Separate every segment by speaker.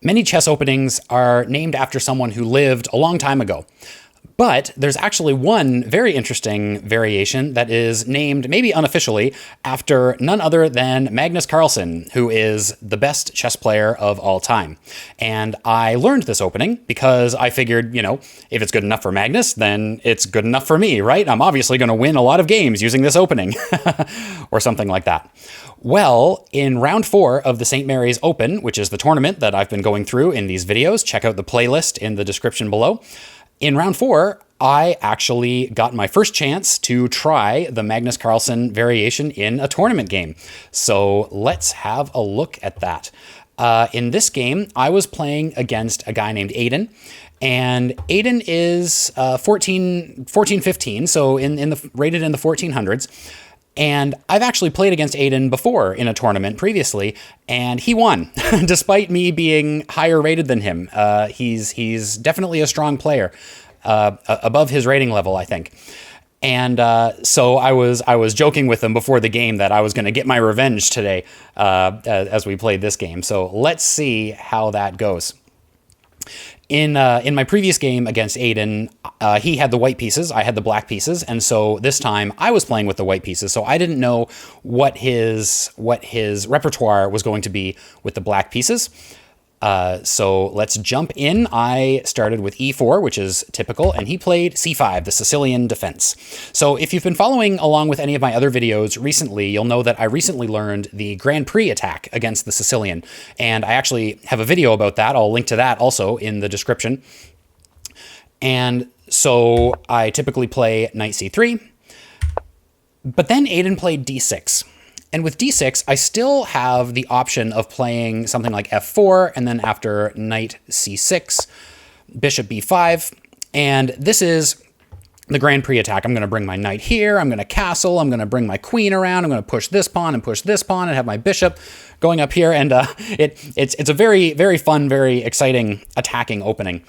Speaker 1: Many chess openings are named after someone who lived a long time ago. But there's actually one very interesting variation that is named, maybe unofficially, after none other than Magnus Carlsen, who is the best chess player of all time. And I learned this opening because I figured, if it's good enough for Magnus, then it's good enough for me, right? I'm obviously going to win a lot of games using this opening, or something like that. Well, in round 4 of the St. Mary's Open, which is the tournament that I've been going through in these videos, check out the playlist in the description below. In round 4, I actually got my first chance to try the Magnus Carlsen variation in a tournament game. So let's have a look at that. In this game, I was playing against a guy named Aiden. And Aiden is 15, so rated in the 1400s. And I've actually played against Aiden before in a tournament previously, and he won, despite me being higher rated than him. He's definitely a strong player, above his rating level, I think. And so I was joking with him before the game that I was going to get my revenge today as we played this game. So let's see how that goes. In my previous game against Aiden, he had the white pieces, I had the black pieces, and so this time I was playing with the white pieces, so I didn't know what his repertoire was going to be with the black pieces. So let's jump in. I started with e4, which is typical, and he played c5, the Sicilian Defense. So if you've been following along with any of my other videos recently, you'll know that I recently learned the Grand Prix attack against the Sicilian, and I actually have a video about that. I'll link to that also in the description. And so I typically play knight c3, but then Aiden played d6. And with d6, I still have the option of playing something like f4, and then after knight c6, bishop b5. And this is the Grand Prix attack. I'm going to bring my knight here, I'm going to castle, I'm going to bring my queen around, I'm going to push this pawn and have my bishop going up here. And it's a very, very fun, very exciting attacking opening.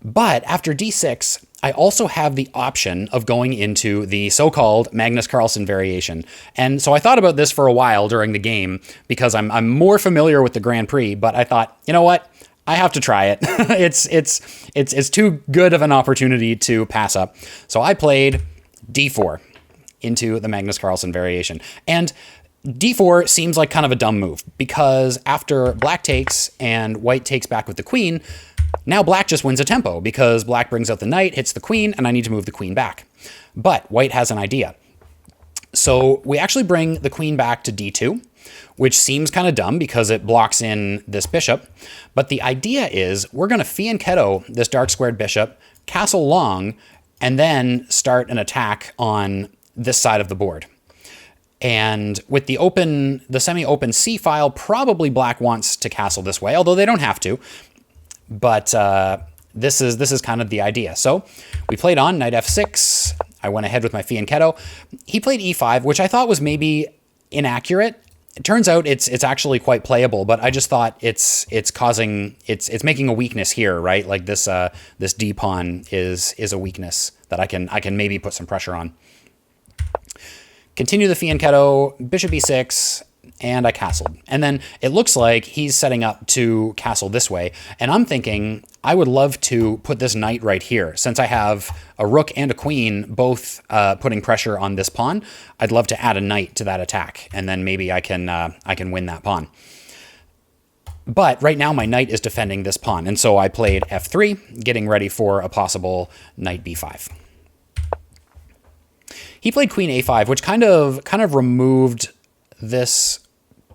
Speaker 1: But after d6, I also have the option of going into the so-called Magnus Carlsen variation. And so I thought about this for a while during the game because I'm more familiar with the Grand Prix, but I thought, you know what? I have to try it. It's too good of an opportunity to pass up. So I played d4 into the Magnus Carlsen variation. And d4 seems like kind of a dumb move because after black takes and white takes back with the queen, now black just wins a tempo because black brings out the knight, hits the queen, and I need to move the queen back. But white has an idea. So we actually bring the queen back to d2, which seems kind of dumb because it blocks in this bishop. But the idea is we're going to fianchetto this dark squared bishop, castle long, and then start an attack on this side of the board. And with the semi-open c file, probably black wants to castle this way, although they don't have to. But this is kind of the idea. So we played on knight f6. I went ahead with my fianchetto. He played e5, which I thought was maybe inaccurate. It turns out it's actually quite playable, but I just thought it's making a weakness here, right? Like this d pawn is a weakness that I can maybe put some pressure on. Continue the fianchetto, bishop e6. And I castled. And then it looks like he's setting up to castle this way. And I'm thinking I would love to put this knight right here. Since I have a rook and a queen both putting pressure on this pawn, I'd love to add a knight to that attack. And then maybe I can win that pawn. But right now my knight is defending this pawn. And so I played f3, getting ready for a possible knight b5. He played queen a5, which kind of removed this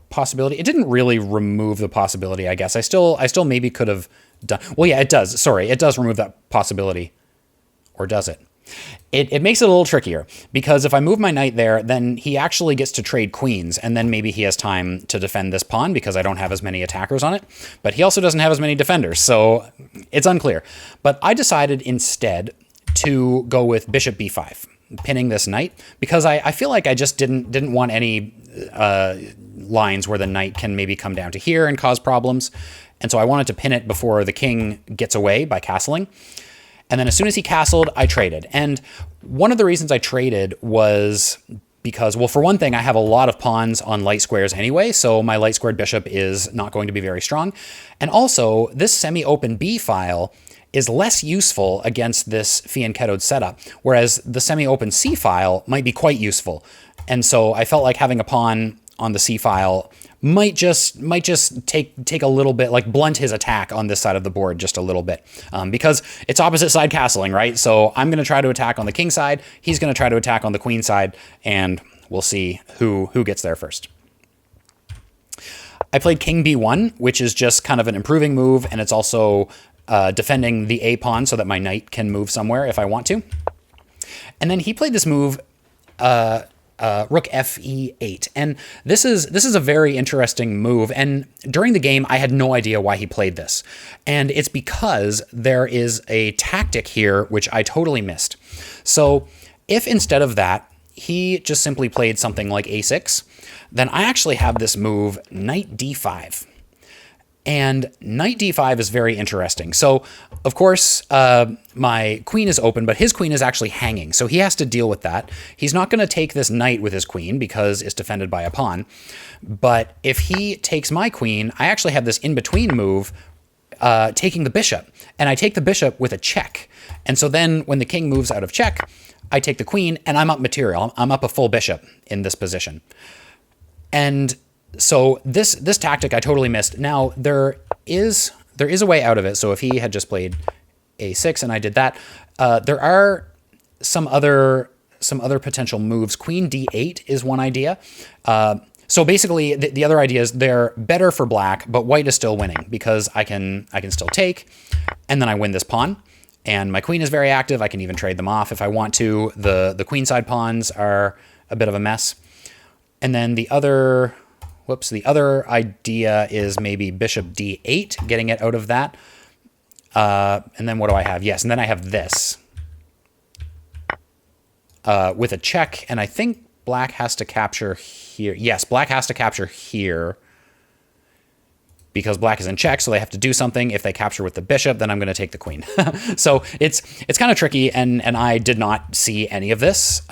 Speaker 1: possibility. It didn't really remove the possibility, I guess. I still maybe could have done. Well, yeah, it does. Sorry, it does remove that possibility. Or does it? It makes it a little trickier because if I move my knight there, then he actually gets to trade queens, and then maybe he has time to defend this pawn because I don't have as many attackers on it. But he also doesn't have as many defenders, so it's unclear. But I decided instead to go with bishop b5. Pinning this knight because I feel like I just didn't want any lines where the knight can maybe come down to here and cause problems. And so I wanted to pin it before the king gets away by castling. And then as soon as he castled, I traded. And one of the reasons I traded was because, well, for one thing, I have a lot of pawns on light squares anyway, so my light squared bishop is not going to be very strong. And also, this semi-open B file is less useful against this fianchettoed setup, whereas the semi-open C file might be quite useful. And so I felt like having a pawn on the C file might just take a little bit, like blunt his attack on this side of the board just a little bit, because it's opposite side castling, right? So I'm going to try to attack on the king side. He's going to try to attack on the queen side, and we'll see who gets there first. I played king b1, which is just kind of an improving move, and it's also defending the a pawn so that my knight can move somewhere if I want to. And then he played this move, rook fe8, and this is a very interesting move, and during the game I had no idea why he played this, and it's because there is a tactic here which I totally missed. So if instead of that he just simply played something like a6, then I actually have this move knight d5. And knight d5 is very interesting. So, of course, my queen is open, but his queen is actually hanging. So he has to deal with that. He's not going to take this knight with his queen because it's defended by a pawn. But if he takes my queen, I actually have this in-between move, taking the bishop. And I take the bishop with a check. And so then when the king moves out of check, I take the queen, and I'm up material. I'm up a full bishop in this position. And so this tactic I totally missed. Now there is a way out of it. So if he had just played a6 and I did that, there are some other potential moves. Queen d8 is one idea. So basically the other idea is they're better for black, but white is still winning because I can still take, and then I win this pawn. And my queen is very active. I can even trade them off if I want to. The queenside pawns are a bit of a mess. And then the other idea is maybe bishop d8, getting it out of that. And then what do I have? Yes, and then I have this with a check, and I think black has to capture here. Yes, black has to capture here because black is in check, so they have to do something. If they capture with the bishop, then I'm going to take the queen. So it's kind of tricky, and I did not see any of this.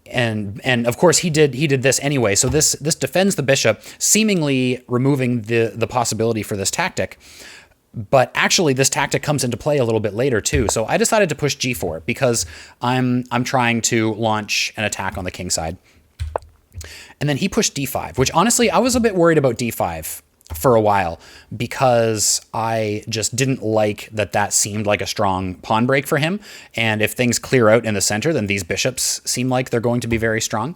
Speaker 1: And of course he did this anyway. So this defends the bishop, seemingly removing the possibility for this tactic. But actually this tactic comes into play a little bit later too. So I decided to push g4 because I'm trying to launch an attack on the king side. And then he pushed d5, which honestly I was a bit worried about d5 for a while because I just didn't like that seemed like a strong pawn break for him. And if things clear out in the center, then these bishops seem like they're going to be very strong.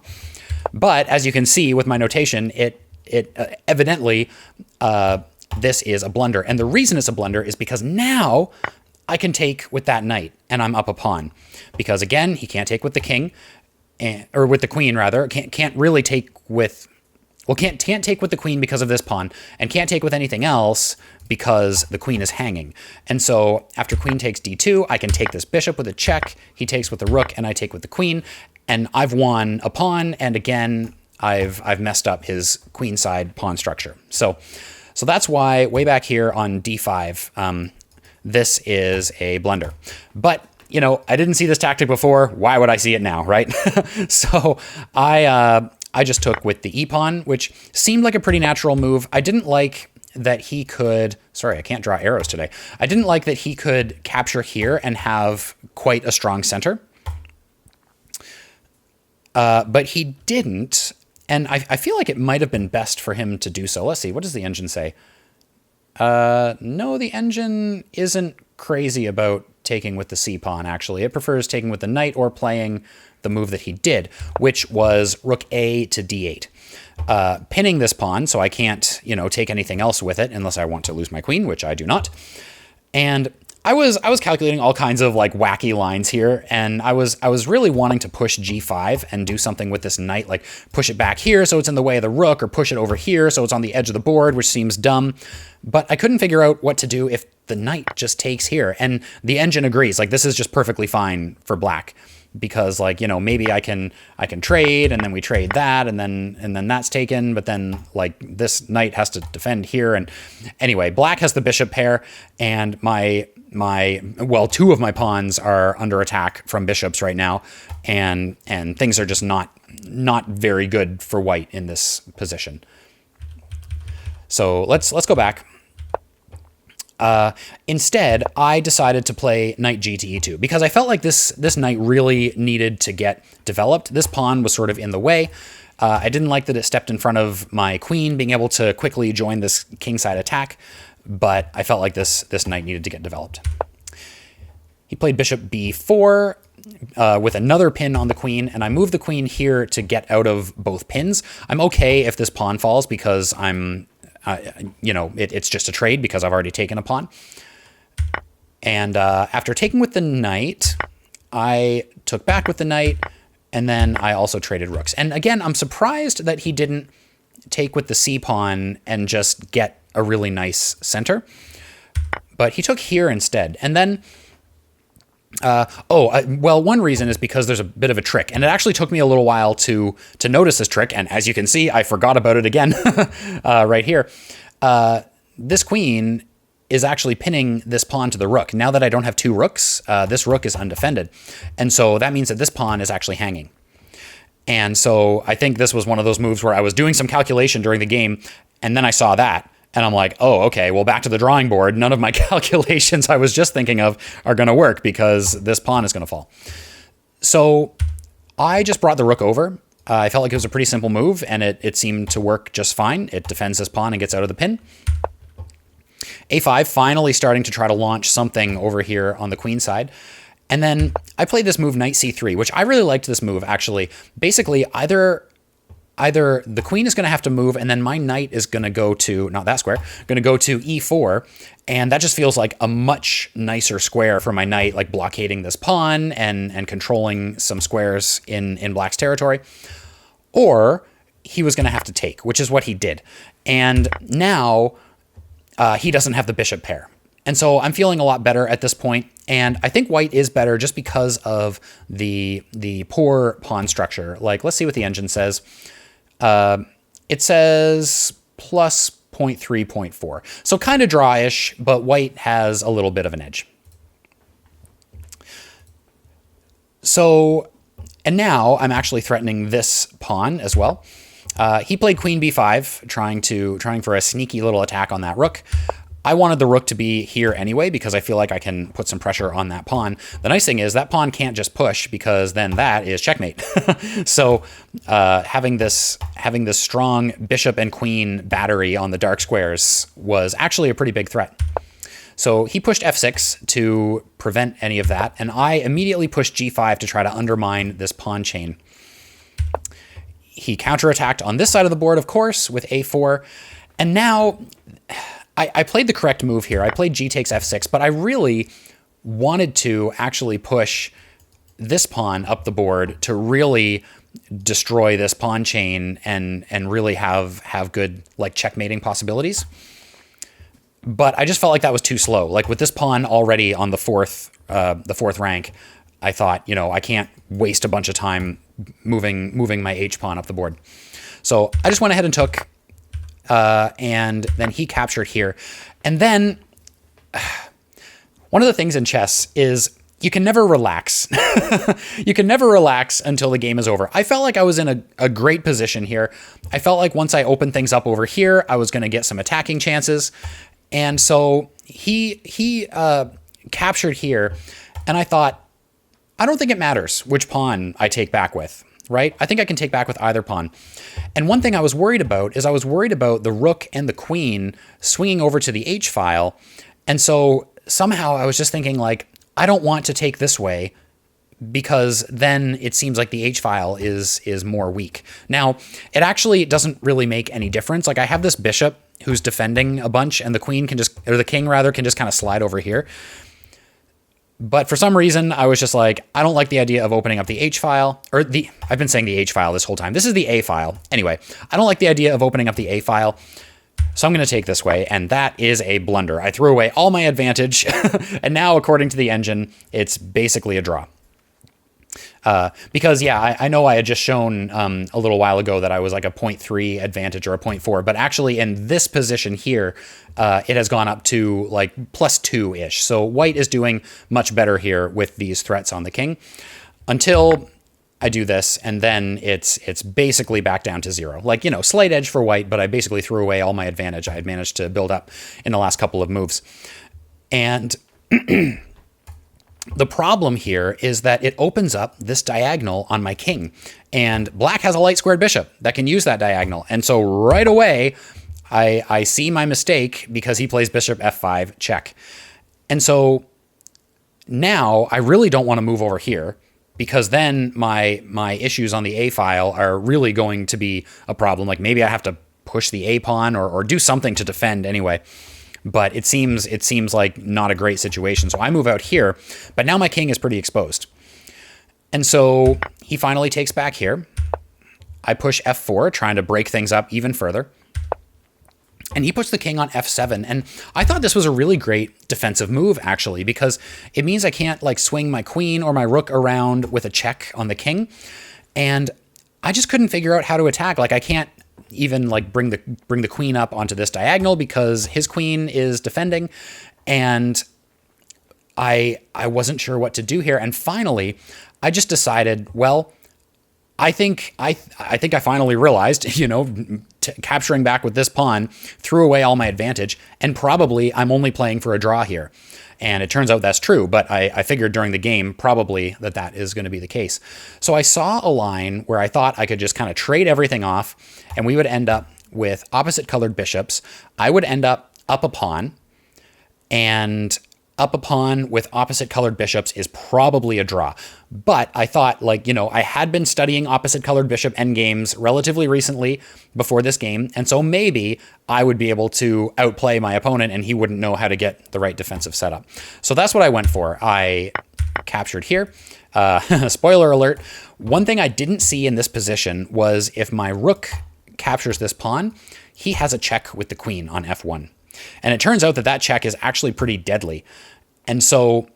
Speaker 1: But as you can see with my notation, it evidently, this is a blunder. And the reason it's a blunder is because now I can take with that knight and I'm up a pawn. Because again, he can't take with the king, or with the queen rather, can't really take with... Well, can't take with the queen because of this pawn, and can't take with anything else because the queen is hanging. And so after queen takes d2, I can take this bishop with a check, he takes with the rook, and I take with the queen, and I've won a pawn, and again, I've messed up his queenside pawn structure. So that's why way back here on d5, this is a blunder. But you know, I didn't see this tactic before. Why would I see it now, right? So I just took with the e-pawn, which seemed like a pretty natural move. I didn't like that he could... Sorry, I can't draw arrows today. I didn't like that he could capture here and have quite a strong center. But he didn't, and I feel like it might have been best for him to do so. Let's see, what does the engine say? No, the engine isn't crazy about taking with the c-pawn, actually. It prefers taking with the knight or playing the move that he did, which was rook a to d8. Pinning this pawn, so I can't, take anything else with it unless I want to lose my queen, which I do not. And I was calculating all kinds of like wacky lines here, and I was really wanting to push g5 and do something with this knight, like push it back here so it's in the way of the rook, or push it over here so it's on the edge of the board, which seems dumb. But I couldn't figure out what to do if the knight just takes here, and the engine agrees. Like, this is just perfectly fine for black. Because maybe I can trade, and then we trade that, and then that's taken, but then this knight has to defend here. And anyway, black has the bishop pair, and my two of my pawns are under attack from bishops right now, and things are just not very good for white in this position. So let's go back. Instead, I decided to play knight g to e2 because I felt like this knight really needed to get developed. This pawn was sort of in the way. I didn't like that it stepped in front of my queen being able to quickly join this kingside attack, but I felt like this knight needed to get developed. He played bishop b4 with another pin on the queen, and I moved the queen here to get out of both pins. I'm okay if this pawn falls because it's just a trade because I've already taken a pawn. And after taking with the knight, I took back with the knight, and then I also traded rooks. And again, I'm surprised that he didn't take with the c pawn and just get a really nice center. But he took here instead. And then, one reason is because there's a bit of a trick. And it actually took me a little while to notice this trick. And as you can see, I forgot about it again right here. This queen is actually pinning this pawn to the rook. Now that I don't have two rooks, this rook is undefended. And so that means that this pawn is actually hanging. And so I think this was one of those moves where I was doing some calculation during the game, and then I saw that, and I'm like, oh, okay, well, back to the drawing board. None of my calculations I was just thinking of are going to work because this pawn is going to fall. So I just brought the rook over. I felt like it was a pretty simple move, and it seemed to work just fine. It defends this pawn and gets out of the pin. a5, finally starting to try to launch something over here on the queen side. And then I played this move, knight c3, which I really liked this move, actually. Basically, either the queen is going to have to move, and then my knight is going to go to, not that square, going to go to e4, and that just feels like a much nicer square for my knight, like blockading this pawn and controlling some squares in black's territory. Or he was going to have to take, which is what he did. And now he doesn't have the bishop pair. And so I'm feeling a lot better at this point. And I think white is better just because of the poor pawn structure. Like, let's see what the engine says. It says plus 0.3, 0.4. So kind of drawish, but white has a little bit of an edge. So, and now I'm actually threatening this pawn as well. He played queen b5, trying for a sneaky little attack on that rook. I wanted the rook to be here anyway because I feel like I can put some pressure on that pawn. The nice thing is that pawn can't just push because then that is checkmate. So having this strong bishop and queen battery on the dark squares was actually a pretty big threat. So he pushed f6 to prevent any of that, and I immediately pushed g5 to try to undermine this pawn chain. He counterattacked on this side of the board, of course, with a4, and now I played the correct move here. I played g takes f6, but I really wanted to actually push this pawn up the board to really destroy this pawn chain and really have good like checkmating possibilities. But I just felt like that was too slow. Like with this pawn already on the fourth rank, I thought, I can't waste a bunch of time moving my h pawn up the board. So I just went ahead and took. And then he captured here. And then one of the things in chess is you can never relax. You can never relax until the game is over. I felt like I was in a great position here. I felt like once I opened things up over here, I was going to get some attacking chances. And so he captured here. And I thought, I don't think it matters which pawn I take back with. Right? I think I can take back with either pawn. And one thing I was worried about is I was worried about the rook and the queen swinging over to the h-file. And so somehow I was just thinking like, I don't want to take this way because then it seems like the h-file is more weak. Now, it actually doesn't really make any difference. Like I have this bishop who's defending a bunch and the queen can just, or the king rather, can just kind of slide over here. But for some reason, I was just like, I don't like the idea of opening up the h-file, or I've been saying the h-file this whole time. This is the a-file. Anyway, I don't like the idea of opening up the a-file, so I'm going to take this way, and that is a blunder. I threw away all my advantage, and now, according to the engine, it's basically a draw. Because, yeah, I know I had just shown a little while ago that I was like a 0.3 advantage or a 0.4, but actually in this position here, it has gone up to like +2-ish. So white is doing much better here with these threats on the king until I do this, and then it's basically back down to 0. Like, you know, slight edge for white, but I basically threw away all my advantage I had managed to build up in the last couple of moves. And the problem here is that it opens up this diagonal on my king, and black has a light squared bishop that can use that diagonal. And so right away, I see my mistake because he plays bishop f5 check. And so now I really don't want to move over here, because then my issues on the A file are really going to be a problem. Like maybe I have to push the A pawn or do something to defend anyway. But it seems like not a great situation. So I move out here, but now my king is pretty exposed. And so he finally takes back here. I push f4, trying to break things up even further. And he puts the king on f7. And I thought this was a really great defensive move, actually, because it means I can't like swing my queen or my rook around with a check on the king. And I just couldn't figure out how to attack. Like I can't even like bring the queen up onto this diagonal because his queen is defending. And I wasn't sure what to do here. And finally, I just decided, well, I think I finally realized, you know, capturing back with this pawn threw away all my advantage, and probably I'm only playing for a draw here. And it turns out that's true, but I figured during the game probably that is going to be the case. So I saw a line where I thought I could just kind of trade everything off, and we would end up with opposite colored bishops. I would end up a pawn, and up a pawn with opposite colored bishops is probably a draw. But I thought, like, you know, I had been studying opposite colored bishop endgames relatively recently before this game, and so maybe I would be able to outplay my opponent and he wouldn't know how to get the right defensive setup. So that's what I went for. I captured here. Spoiler alert, one thing I didn't see in this position was if my rook captures this pawn, he has a check with the queen on f1. And it turns out that check is actually pretty deadly. And so,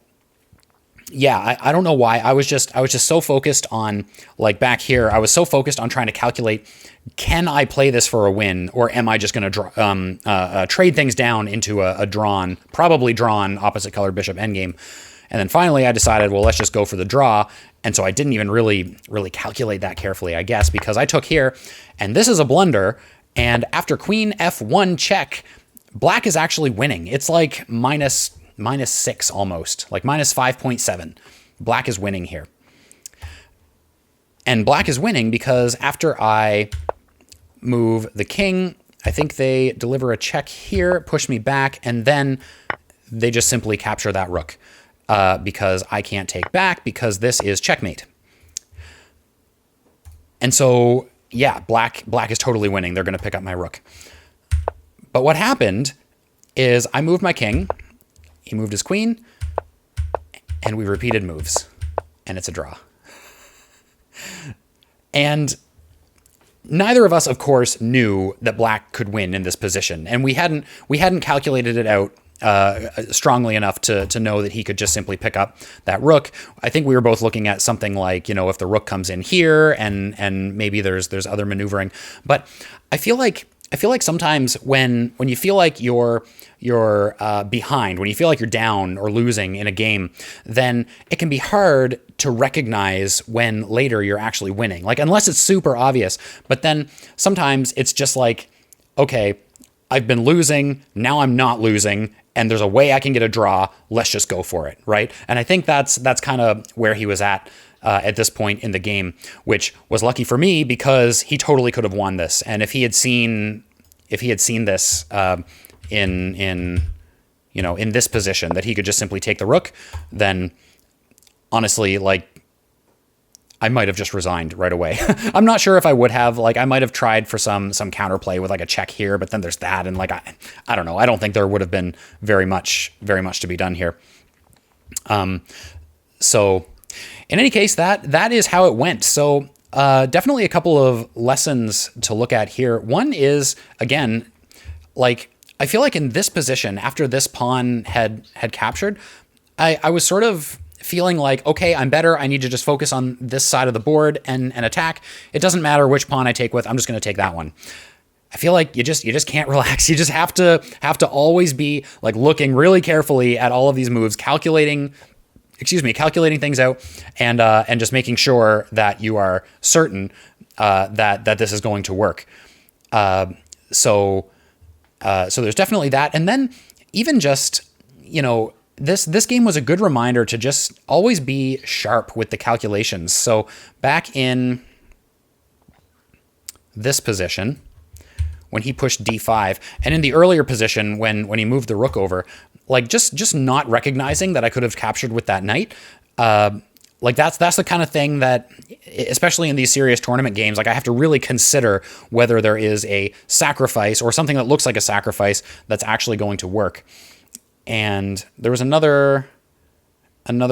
Speaker 1: yeah, I don't know why. I was just so focused on, like back here, I was so focused on trying to calculate, can I play this for a win, or am I just going to trade things down into a probably drawn opposite colored bishop endgame. And then finally I decided, well, let's just go for the draw. And so I didn't even really calculate that carefully, I guess, because I took here, and this is a blunder. And after queen f1 check, black is actually winning. It's like minus 6 almost, like minus 5.7. Black is winning here. And black is winning because after I move the king, I think they deliver a check here, push me back, and then they just simply capture that rook because I can't take back because this is checkmate. And so, yeah, black is totally winning. They're going to pick up my rook. But what happened is I moved my king, he moved his queen, and we repeated moves, and it's a draw. And neither of us, of course, knew that black could win in this position, and we hadn't calculated it out strongly enough to know that he could just simply pick up that rook. I think we were both looking at something like, you know, if the rook comes in here and maybe there's other maneuvering. But I feel like sometimes when you feel like you're behind, when you feel like you're down or losing in a game, then it can be hard to recognize when later you're actually winning. Like, unless it's super obvious. But then sometimes it's just like, okay, I've been losing, now I'm not losing, and there's a way I can get a draw. Let's just go for it, right? And I think that's kind of where he was at this point in the game, which was lucky for me because he totally could have won this. And if he had seen this in this position, that he could just simply take the rook, then honestly, like, I might have just resigned right away. I'm not sure if I would have. Like, I might have tried for some counterplay with like a check here, but then there's that, and like I don't know. I don't think there would have been very much to be done here. So in any case, that is how it went. So definitely a couple of lessons to look at here. One is, again, like, I feel like in this position, after this pawn had captured, I was sort of feeling like, okay, I'm better, I need to just focus on this side of the board and attack. It doesn't matter which pawn I take with, I'm just going to take that one. I feel like you just can't relax. You just have to always be like looking really carefully at all of these moves, calculating things out, and just making sure that you are certain that this is going to work. So there's definitely that. And then even just, this game was a good reminder to just always be sharp with the calculations. So back in this position, when he pushed d5, and in the earlier position when he moved the rook over, like just not recognizing that I could have captured with that knight. Like that's the kind of thing that, especially in these serious tournament games, like I have to really consider whether there is a sacrifice or something that looks like a sacrifice that's actually going to work. And there was another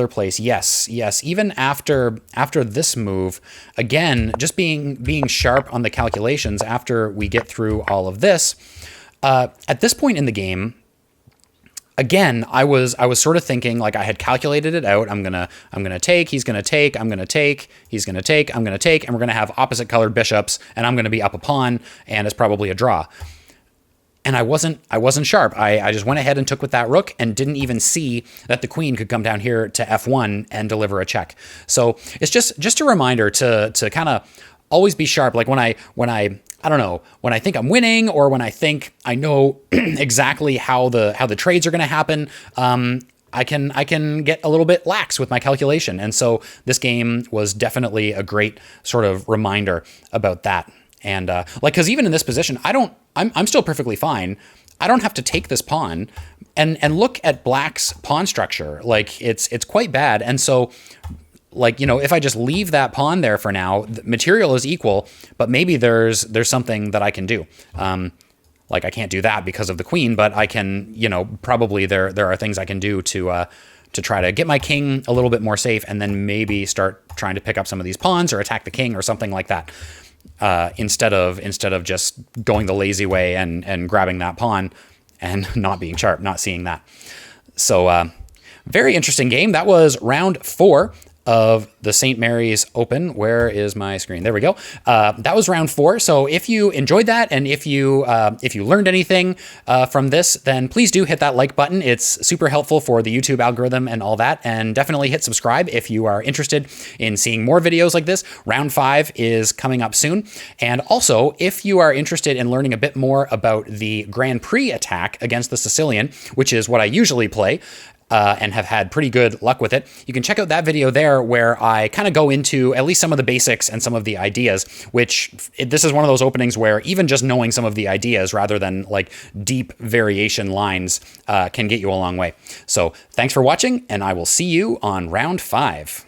Speaker 1: place. Yes. Even after this move, again, just being sharp on the calculations after we get through all of this. At this point in the game, again, I was sort of thinking like I had calculated it out. I'm gonna take, he's gonna take, I'm gonna take, he's gonna take, I'm gonna take, and we're gonna have opposite colored bishops, and I'm gonna be up a pawn, and it's probably a draw. And I wasn't sharp. I just went ahead and took with that rook and didn't even see that the queen could come down here to f1 and deliver a check. So it's just a reminder to kind of always be sharp. Like when I don't know, when I think I'm winning, or when I think I know exactly how the trades are going to happen, I can get a little bit lax with my calculation. And so this game was definitely a great sort of reminder about that. And because even in this position, I'm still perfectly fine. I don't have to take this pawn, and look at Black's pawn structure. Like it's quite bad. And so, like, if I just leave that pawn there for now, the material is equal, but maybe there's something that I can do. Like I can't do that because of the queen, but I can, probably there are things I can do to try to get my king a little bit more safe, and then maybe start trying to pick up some of these pawns or attack the king or something like that. Instead of just going the lazy way and grabbing that pawn and not being sharp, not seeing that. So very interesting game. That was round 4 of the St. Mary's Open. Where is my screen? There we go. That was round 4. So if you enjoyed that, and if you learned anything from this, then please do hit that like button. It's super helpful for the YouTube algorithm and all that. And definitely hit subscribe if you are interested in seeing more videos like this. Round 5 is coming up soon. And also, if you are interested in learning a bit more about the Grand Prix attack against the Sicilian, which is what I usually play, and have had pretty good luck with it, you can check out that video there where I kind of go into at least some of the basics and some of the ideas, this is one of those openings where even just knowing some of the ideas rather than like deep variation lines can get you a long way. So thanks for watching, and I will see you on round 5.